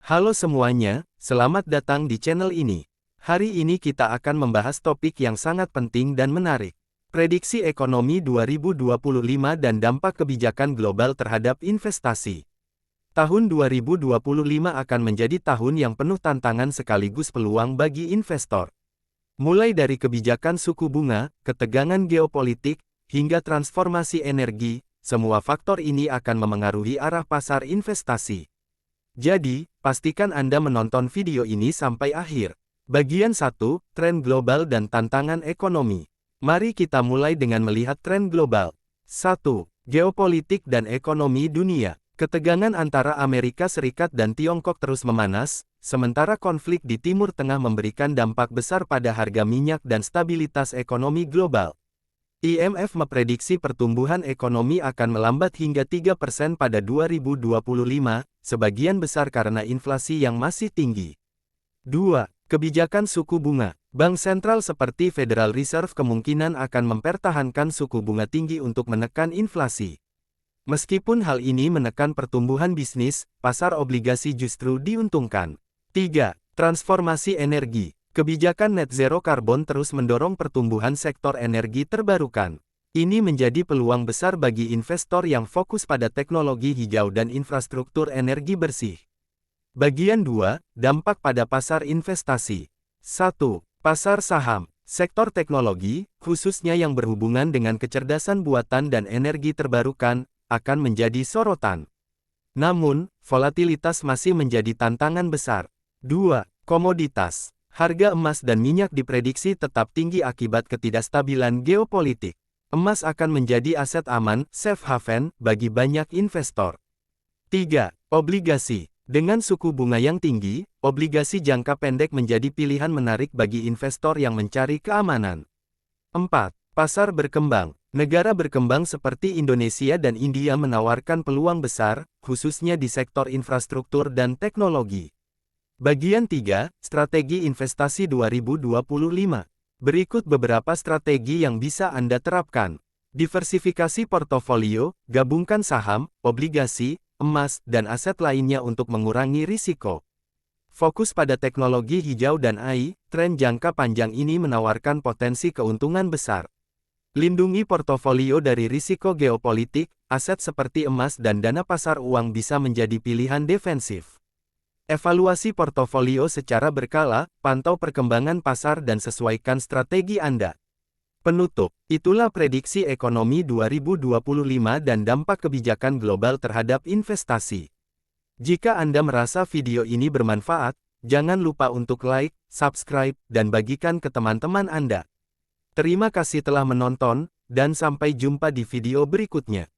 Halo semuanya, selamat datang di channel ini. Hari ini kita akan membahas topik yang sangat penting dan menarik. Prediksi ekonomi 2025 dan dampak kebijakan global terhadap investasi. Tahun 2025 akan menjadi tahun yang penuh tantangan sekaligus peluang bagi investor. Mulai dari kebijakan suku bunga, ketegangan geopolitik, hingga transformasi energi, semua faktor ini akan memengaruhi arah pasar investasi. Jadi, pastikan Anda menonton video ini sampai akhir. Bagian 1, Tren Global dan Tantangan Ekonomi. Mari kita mulai dengan melihat tren global. 1. Geopolitik dan ekonomi dunia. Ketegangan antara Amerika Serikat dan Tiongkok terus memanas, sementara konflik di Timur Tengah memberikan dampak besar pada harga minyak dan stabilitas ekonomi global. IMF memprediksi pertumbuhan ekonomi akan melambat hingga 3% pada 2025, sebagian besar karena inflasi yang masih tinggi. 2. Kebijakan suku bunga. Bank sentral seperti Federal Reserve kemungkinan akan mempertahankan suku bunga tinggi untuk menekan inflasi. Meskipun hal ini menekan pertumbuhan bisnis, pasar obligasi justru diuntungkan. 3. Transformasi energi. Kebijakan net zero karbon terus mendorong pertumbuhan sektor energi terbarukan. Ini menjadi peluang besar bagi investor yang fokus pada teknologi hijau dan infrastruktur energi bersih. Bagian 2, dampak pada pasar investasi. 1. Pasar saham. Sektor teknologi, khususnya yang berhubungan dengan kecerdasan buatan dan energi terbarukan, akan menjadi sorotan. Namun, volatilitas masih menjadi tantangan besar. 2. Komoditas. Harga emas dan minyak diprediksi tetap tinggi akibat ketidakstabilan geopolitik. Emas akan menjadi aset aman, safe haven, bagi banyak investor. 3. Obligasi. Dengan suku bunga yang tinggi, obligasi jangka pendek menjadi pilihan menarik bagi investor yang mencari keamanan. 4. Pasar berkembang. Negara berkembang seperti Indonesia dan India menawarkan peluang besar, khususnya di sektor infrastruktur dan teknologi. Bagian 3, Strategi Investasi 2025. Berikut beberapa strategi yang bisa Anda terapkan. Diversifikasi portofolio, gabungkan saham, obligasi, emas, dan aset lainnya untuk mengurangi risiko. Fokus pada teknologi hijau dan AI, tren jangka panjang ini menawarkan potensi keuntungan besar. Lindungi portofolio dari risiko geopolitik, aset seperti emas dan dana pasar uang bisa menjadi pilihan defensif. Evaluasi portofolio secara berkala, pantau perkembangan pasar dan sesuaikan strategi Anda. Penutup, itulah prediksi ekonomi 2025 dan dampak kebijakan global terhadap investasi. Jika Anda merasa video ini bermanfaat, jangan lupa untuk like, subscribe, dan bagikan ke teman-teman Anda. Terima kasih telah menonton, dan sampai jumpa di video berikutnya.